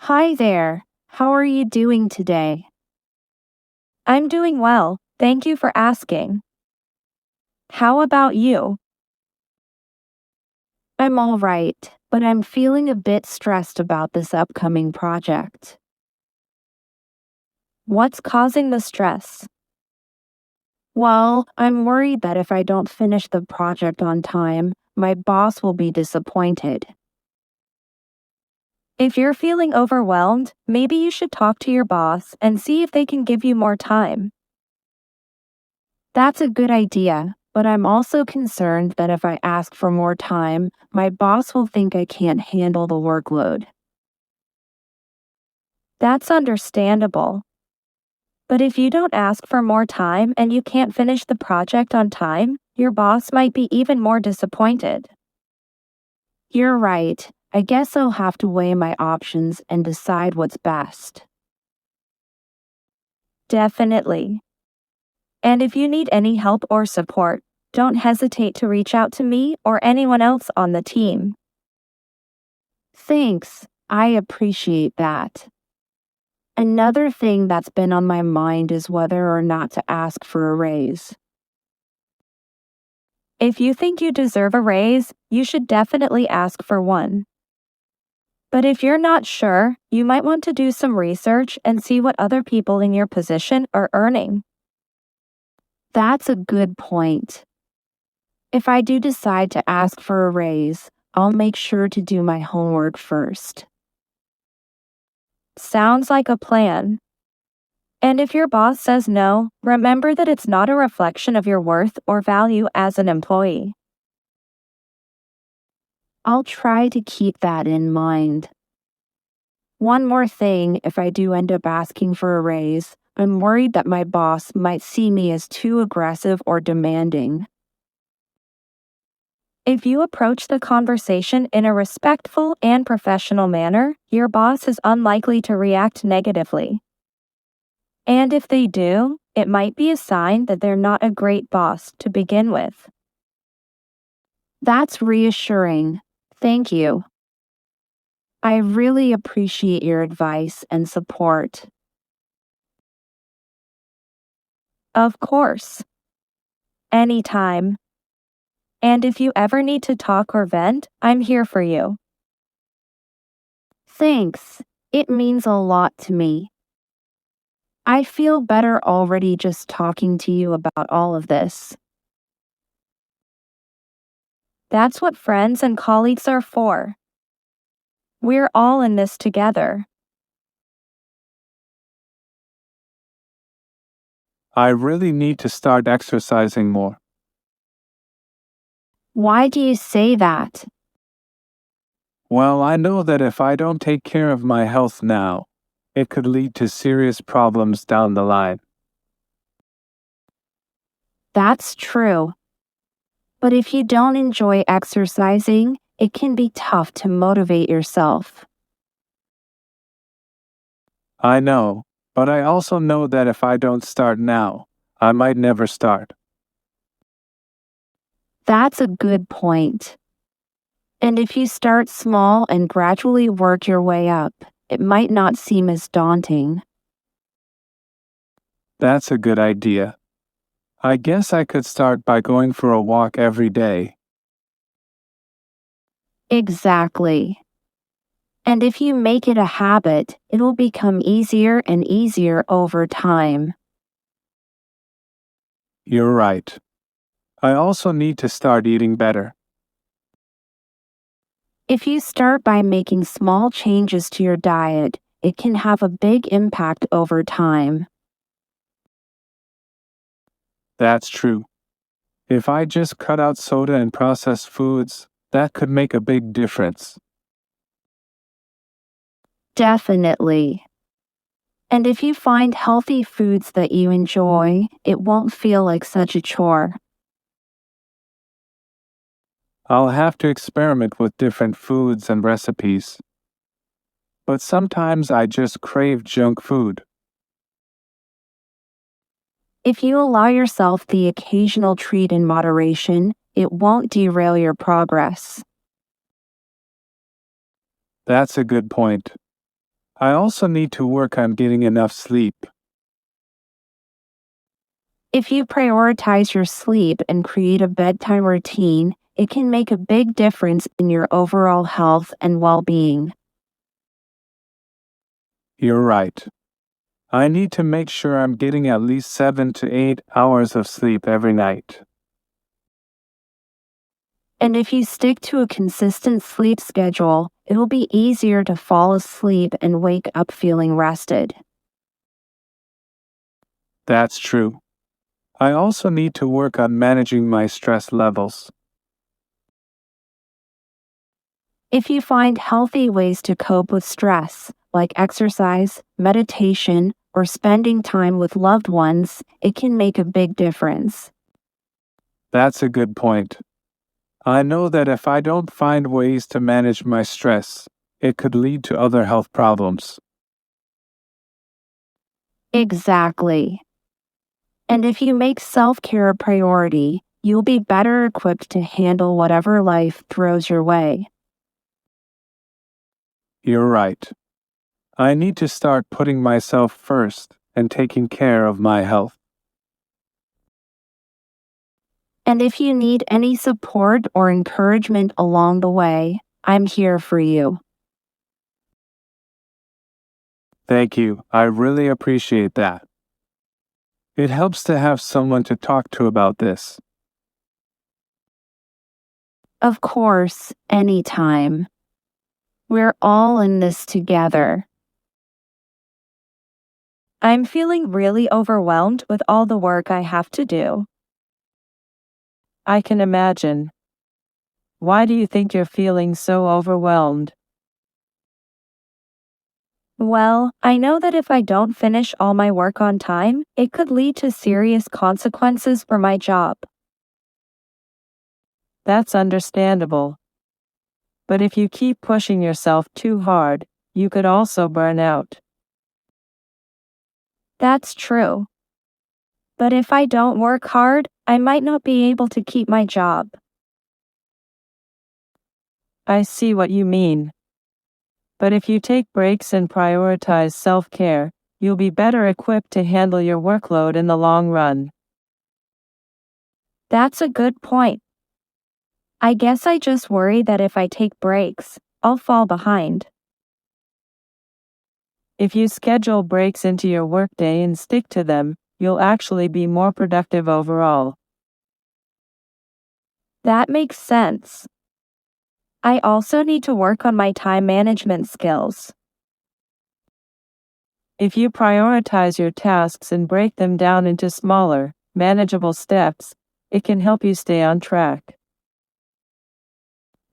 Hi there. How are you doing today? I'm doing well. Thank you for asking. How about you? I'm all right, but I'm feeling a bit stressed about this upcoming project. What's causing the stress? Well, I'm worried that if I don't finish the project on time, my boss will be disappointed. If you're feeling overwhelmed, maybe you should talk to your boss and see if they can give you more time. That's a good idea, but I'm also concerned that if I ask for more time, my boss will think I can't handle the workload. That's understandable. But if you don't ask for more time and you can't finish the project on time, your boss might be even more disappointed. You're right. I guess I'll have to weigh my options and decide what's best. Definitely. And if you need any help or support, don't hesitate to reach out to me or anyone else on the team. Thanks, I appreciate that. Another thing that's been on my mind is whether or not to ask for a raise. If you think you deserve a raise, you should definitely ask for one. But if you're not sure, you might want to do some research and see what other people in your position are earning. That's a good point. If I do decide to ask for a raise, I'll make sure to do my homework first. Sounds like a plan. And if your boss says no, remember that it's not a reflection of your worth or value as an employee. I'll try to keep that in mind. One more thing, if I do end up asking for a raise, I'm worried that my boss might see me as too aggressive or demanding. If you approach the conversation in a respectful and professional manner, your boss is unlikely to react negatively. And if they do, it might be a sign that they're not a great boss to begin with. That's reassuring. Thank you. I really appreciate your advice and support. Of course. Anytime. And if you ever need to talk or vent, I'm here for you. Thanks. It means a lot to me. I feel better already just talking to you about all of this. That's what friends and colleagues are for. We're all in this together. I really need to start exercising more. Why do you say that? Well, I know that if I don't take care of my health now, it could lead to serious problems down the line. That's true. But if you don't enjoy exercising, it can be tough to motivate yourself. I know, but I also know that if I don't start now, I might never start. That's a good point. And if you start small and gradually work your way up, it might not seem as daunting. That's a good idea. I guess I could start by going for a walk every day. Exactly. And if you make it a habit, it'll become easier and easier over time. You're right. I also need to start eating better. If you start by making small changes to your diet, it can have a big impact over time. That's true. If I just cut out soda and processed foods, that could make a big difference. Definitely. And if you find healthy foods that you enjoy, it won't feel like such a chore. I'll have to experiment with different foods and recipes. But sometimes I just crave junk food. If you allow yourself the occasional treat in moderation, it won't derail your progress. That's a good point. I also need to work on getting enough sleep. If you prioritize your sleep and create a bedtime routine, it can make a big difference in your overall health and well-being. You're right. I need to make sure I'm getting at least 7 to 8 hours of sleep every night. And if you stick to a consistent sleep schedule, it will be easier to fall asleep and wake up feeling rested. That's true. I also need to work on managing my stress levels. If you find healthy ways to cope with stress, like exercise, meditation, or spending time with loved ones, it can make a big difference. That's a good point. I know that if I don't find ways to manage my stress, it could lead to other health problems. Exactly. And if you make self-care a priority, you'll be better equipped to handle whatever life throws your way. You're right. I need to start putting myself first and taking care of my health. And if you need any support or encouragement along the way, I'm here for you. Thank you. I really appreciate that. It helps to have someone to talk to about this. Of course, anytime. We're all in this together. I'm feeling really overwhelmed with all the work I have to do. I can imagine. Why do you think you're feeling so overwhelmed? Well, I know that if I don't finish all my work on time, it could lead to serious consequences for my job. That's understandable. But if you keep pushing yourself too hard, you could also burn out. That's true. But if I don't work hard, I might not be able to keep my job. I see what you mean. But if you take breaks and prioritize self-care, you'll be better equipped to handle your workload in the long run. That's a good point. I guess I just worry that if I take breaks, I'll fall behind. If you schedule breaks into your workday and stick to them, you'll actually be more productive overall. That makes sense. I also need to work on my time management skills. If you prioritize your tasks and break them down into smaller, manageable steps, it can help you stay on track.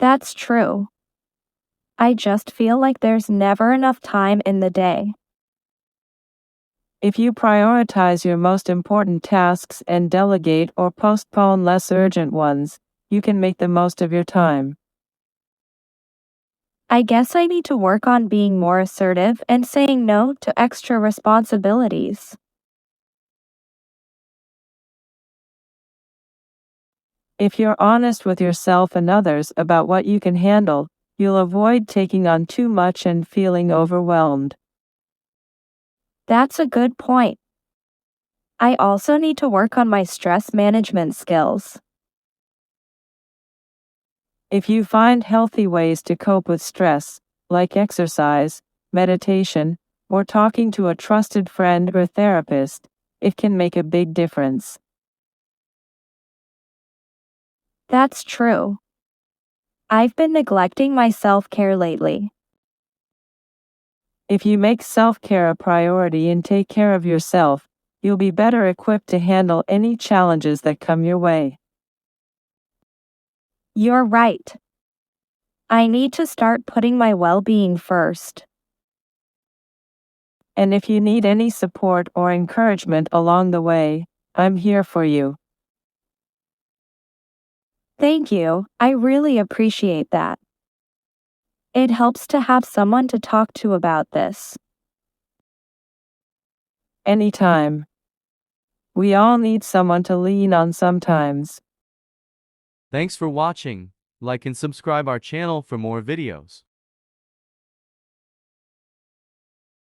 That's true. I just feel like there's never enough time in the day. If you prioritize your most important tasks and delegate or postpone less urgent ones, you can make the most of your time. I guess I need to work on being more assertive and saying no to extra responsibilities. If you're honest with yourself and others about what you can handle, you'll avoid taking on too much and feeling overwhelmed. That's a good point. I also need to work on my stress management skills. If you find healthy ways to cope with stress, like exercise, meditation, or talking to a trusted friend or therapist, it can make a big difference. That's true. I've been neglecting my self-care lately. If you make self-care a priority and take care of yourself, you'll be better equipped to handle any challenges that come your way. You're right. I need to start putting my well-being first. And if you need any support or encouragement along the way, I'm here for you. Thank you. I really appreciate that. It helps to have someone to talk to about this. Anytime. We all need someone to lean on sometimes. Thanks for watching. Like and subscribe our channel for more videos.